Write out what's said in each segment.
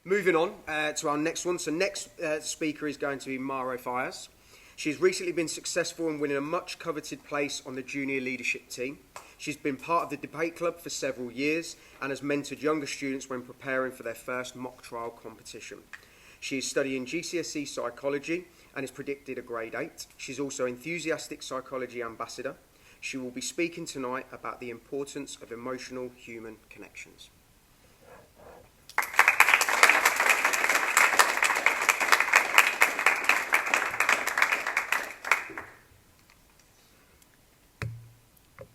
Moving on to our next one. So next speaker is going to be Mahro Faiz. She's recently been successful in winning a much coveted place on the junior leadership team. She's been part of the debate club for several years and has mentored younger students when preparing for their first mock trial competition. She is studying GCSE psychology and is predicted a grade 8. She's also enthusiastic psychology ambassador. She will be speaking tonight about the importance of emotional human connections.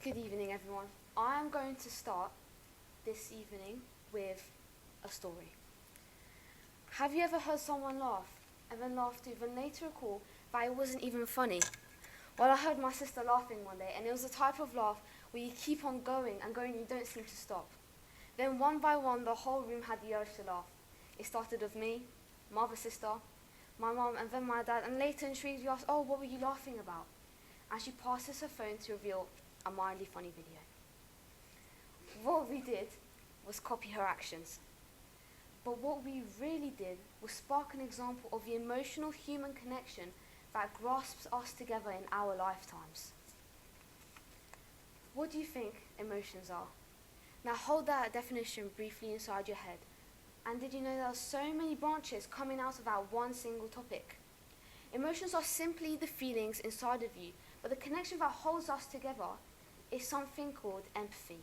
Good evening, everyone. I am going to start this evening with a story. Have you ever heard someone laugh and then laugh too, then later recall that it wasn't even funny? Well, I heard my sister laughing one day, and it was a type of laugh where you keep on going and going and you don't seem to stop. Then one by one, the whole room had the urge to laugh. It started with me, my other sister, my mum, and then my dad, and later in Shreves you asked, "Oh, what were you laughing about?" And she passes her phone to reveal a mildly funny video. What we did was copy her actions. But what we really did was spark an example of the emotional human connection that grasps us together in our lifetimes. What do you think emotions are? Now hold that definition briefly inside your head. And did you know there are so many branches coming out of that one single topic? Emotions are simply the feelings inside of you, but the connection that holds us together is something called empathy.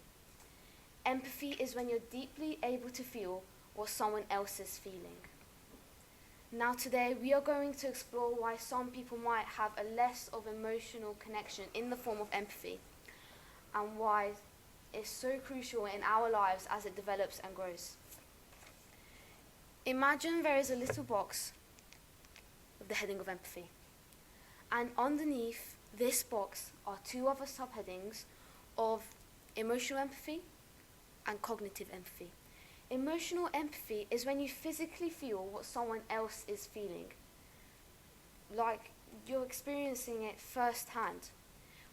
Empathy is when you're deeply able to feel what someone else is feeling. Now today we are going to explore why some people might have a less of emotional connection in the form of empathy, and why it's so crucial in our lives as it develops and grows. Imagine there is a little box with the heading of empathy, and underneath this box are two other subheadings of emotional empathy and cognitive empathy. Emotional empathy is when you physically feel what someone else is feeling, like you're experiencing it firsthand.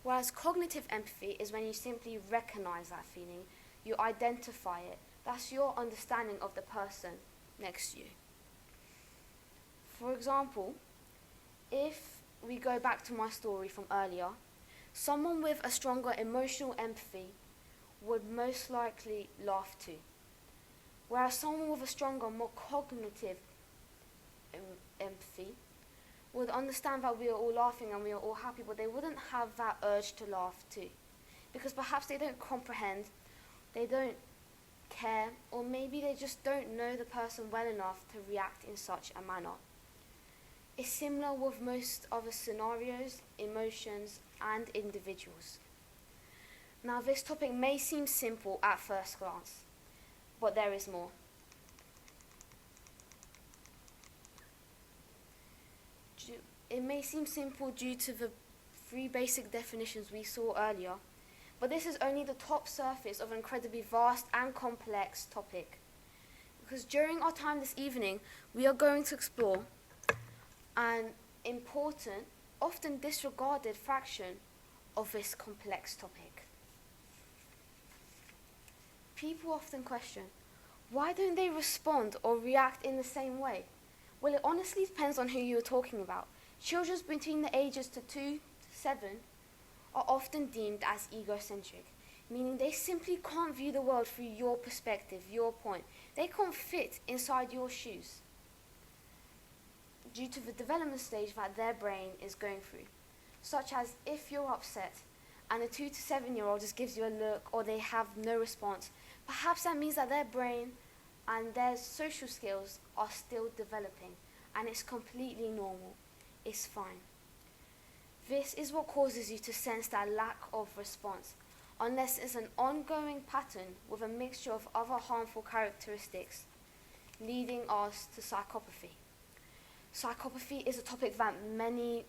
Whereas cognitive empathy is when you simply recognize that feeling, you identify it. That's your understanding of the person next to you. For example, if we go back to my story from earlier, someone with a stronger emotional empathy would most likely laugh too. Whereas someone with a stronger, more cognitive empathy would understand that we are all laughing and we are all happy, but they wouldn't have that urge to laugh too. Because perhaps they don't comprehend, they don't care, or maybe they just don't know the person well enough to react in such a manner. It's similar with most other scenarios, emotions, and individuals. Now, this topic may seem simple at first glance, but there is more. It may seem simple due to the three basic definitions we saw earlier, but this is only the top surface of an incredibly vast and complex topic. Because during our time this evening, we are going to explore an important, often disregarded fraction of this complex topic. People often question, why don't they respond or react in the same way? Well, it honestly depends on who you're talking about. Children between the ages to 2 to 7 are often deemed as egocentric, meaning they simply can't view the world through your perspective, your point. They can't fit inside your shoes due to the development stage that their brain is going through. Such as if you're upset and a 2 to 7-year-old just gives you a look or they have no response, perhaps that means that their brain and their social skills are still developing, and it's completely normal. It's fine. This is what causes you to sense that lack of response, unless it's an ongoing pattern with a mixture of other harmful characteristics, leading us to psychopathy. Psychopathy is a topic that many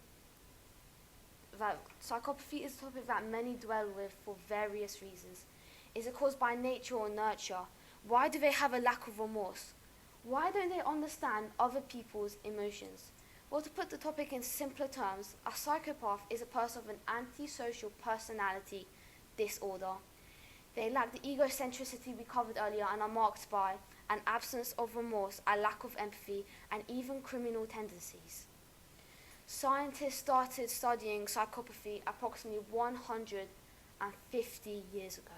dwell with for various reasons. Is it caused by nature or nurture? Why do they have a lack of remorse? Why don't they understand other people's emotions? Well, to put the topic in simpler terms, a psychopath is a person with an antisocial personality disorder. They lack the egocentricity we covered earlier and are marked by an absence of remorse, a lack of empathy, and even criminal tendencies. Scientists started studying psychopathy approximately 150 years ago.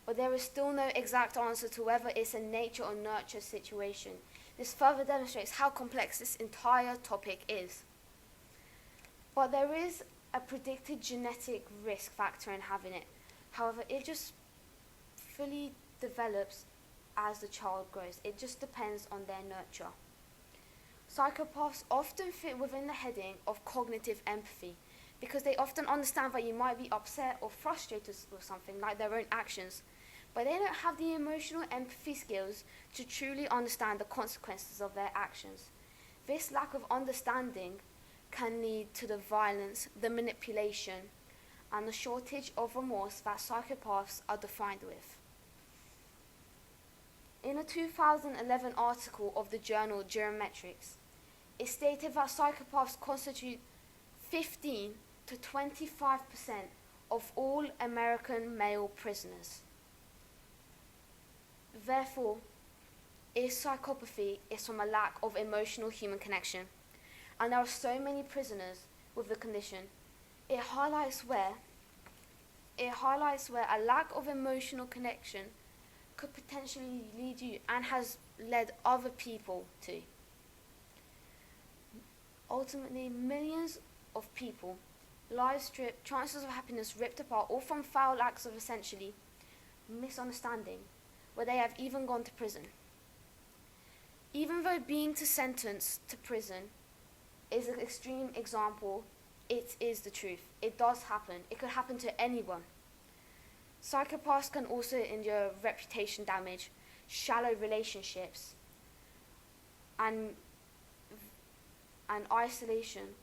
But there is still no exact answer to whether it's a nature or nurture situation. This further demonstrates how complex this entire topic is. But there is a predicted genetic risk factor in having it. However, it just fully develops as the child grows. It just depends on their nurture. Psychopaths often fit within the heading of cognitive empathy because they often understand that you might be upset or frustrated with something, like their own actions, but they don't have the emotional empathy skills to truly understand the consequences of their actions. This lack of understanding can lead to the violence, the manipulation, and the shortage of remorse that psychopaths are defined with. In a 2011 article of the journal Geometrics, it stated that psychopaths constitute 15 to 25% of all American male prisoners. Therefore, if psychopathy is from a lack of emotional human connection, and there are so many prisoners with the condition, it highlights where a lack of emotional connection could potentially lead you and has led other people to. Ultimately, millions of people, lives stripped, chances of happiness ripped apart, all from foul acts of essentially misunderstanding, where they have even gone to prison. Even though being sentenced to prison is an extreme example, it is the truth. It does happen. It could happen to anyone. Psychopaths can also endure reputation damage, shallow relationships, and isolation,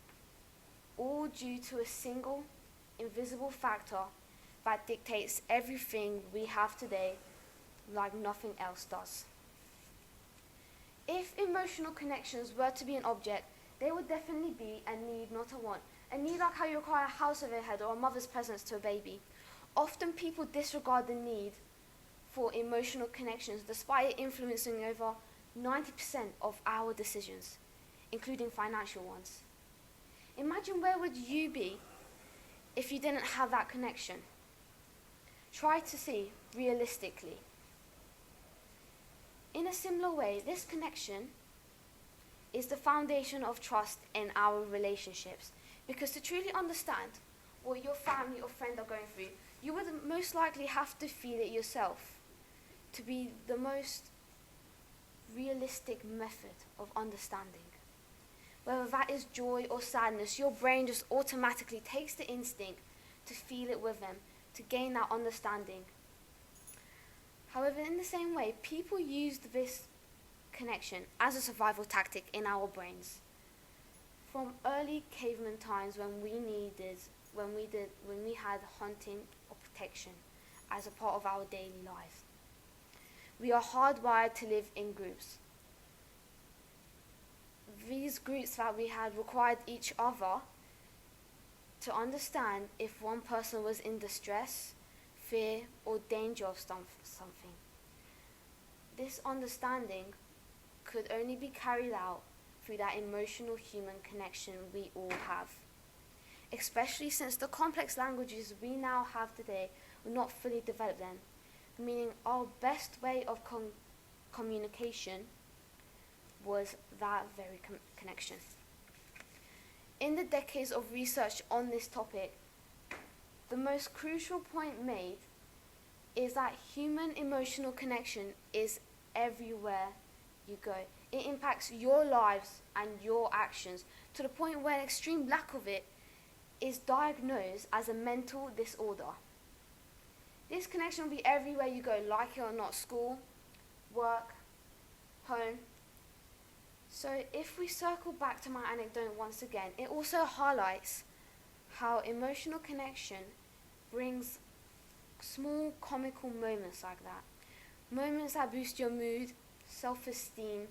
all due to a single, invisible factor that dictates everything we have today like nothing else does. If emotional connections were to be an object, they would definitely be a need, not a want. A need like how you require a house over your head or a mother's presence to a baby. Often people disregard the need for emotional connections despite it influencing over 90% of our decisions, including financial ones. Imagine where would you be if you didn't have that connection? Try to see realistically. In a similar way, this connection is the foundation of trust in our relationships, because to truly understand what your family or friend are going through, you would most likely have to feel it yourself to be the most realistic method of understanding. Whether that is joy or sadness, your brain just automatically takes the instinct to feel it with them, to gain that understanding. However, in the same way, people used this connection as a survival tactic in our brains. From early caveman times when we had hunting or protection as a part of our daily life. We are hardwired to live in groups. These groups that we had required each other to understand if one person was in distress, fear, or danger of something. This understanding could only be carried out through that emotional human connection we all have. Especially since the complex languages we now have today were not fully developed then, meaning our best way of communication was that very connection. In the decades of research on this topic, the most crucial point made is that human emotional connection is everywhere you go. It impacts your lives and your actions to the point where an extreme lack of it is diagnosed as a mental disorder. This connection will be everywhere you go, like it or not, school, work, home. So if we circle back to my anecdote once again, it also highlights how emotional connection brings small comical moments like that. Moments that boost your mood, self-esteem,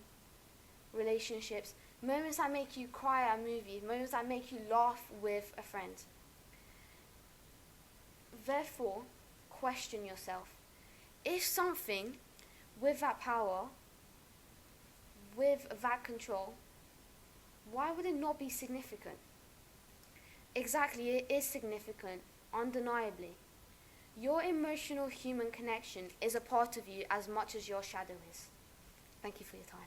relationships, moments that make you cry at a movie, moments that make you laugh with a friend. Therefore, question yourself. If something with that power, with that control, why would it not be significant? Exactly, it is significant, undeniably. Your emotional human connection is a part of you as much as your shadow is. Thank you for your time.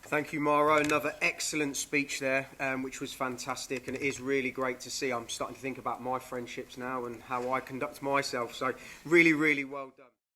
Thank you, Mahro. Another excellent speech there, which was fantastic, and it is really great to see. I'm starting to think about my friendships now and how I conduct myself, so really, really well done.